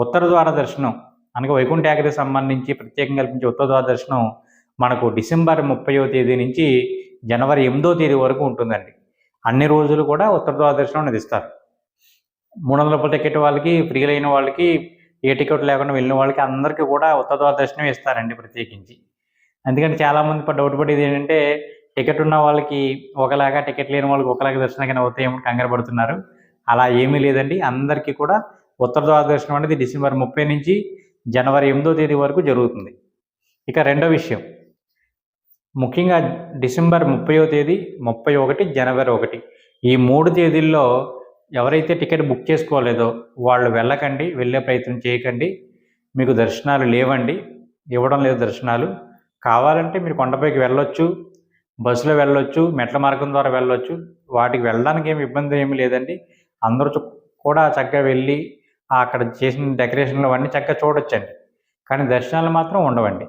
ఉత్తర ద్వార దర్శనం అనగా వైకుంఠ ఏకాదశి సంబంధించి ప్రత్యేకంగా కల్పించే ఉత్తర ద్వార దర్శనం మనకు డిసెంబర్ 30వ తేదీ నుంచి జనవరి 8వ తేదీ వరకు ఉంటుందండి. అన్ని రోజులు కూడా ఉత్తర ద్వార దర్శనం అనేది ఇస్తారు. 300 రూపాయల టికెట్ వాళ్ళకి, ఫ్రీ అయిన వాళ్ళకి, ఏ టికెట్ లేకుండా వెళ్ళిన వాళ్ళకి అందరికీ కూడా ఉత్తర ద్వార దర్శనం ఇస్తారండి ప్రత్యేకించి. ఎందుకంటే చాలామంది డౌట్ పడేది ఏంటంటే టికెట్ ఉన్న వాళ్ళకి ఒకలాగా, టికెట్ లేని వాళ్ళకి ఒకలాగా దర్శనం అవుతాయేమో కంగారు పడుతున్నారు. అలా ఏమీ లేదండి. అందరికీ కూడా ఉత్తర ద్వార దర్శనం అనేది డిసెంబర్ 30 నుంచి జనవరి 8వ తేదీ వరకు జరుగుతుంది. ఇక రెండో విషయం, ముఖ్యంగా డిసెంబర్ 30వ తేదీ, 31, జనవరి 1 ఈ 3 తేదీల్లో ఎవరైతే టికెట్ బుక్ చేసుకోలేదో వాళ్ళు వెళ్ళకండి, వెళ్ళే ప్రయత్నం చేయకండి. మీకు దర్శనాలు లేవండి, ఇవ్వడం లేదు దర్శనాలు. కావాలంటే మీరు కొండపైకి వెళ్ళొచ్చు, బస్సులో వెళ్ళొచ్చు, మెట్ల మార్గం ద్వారా వెళ్ళొచ్చు. వాటికి వెళ్ళడానికి ఏమి ఇబ్బంది ఏమి లేదండి. అందరూ కూడా చక్కగా వెళ్ళి అక్కడ చేసిన డెకరేషన్లు అవన్నీ చక్కగా చూడొచ్చండి. కానీ దర్శనాలు మాత్రం ఉండవండి.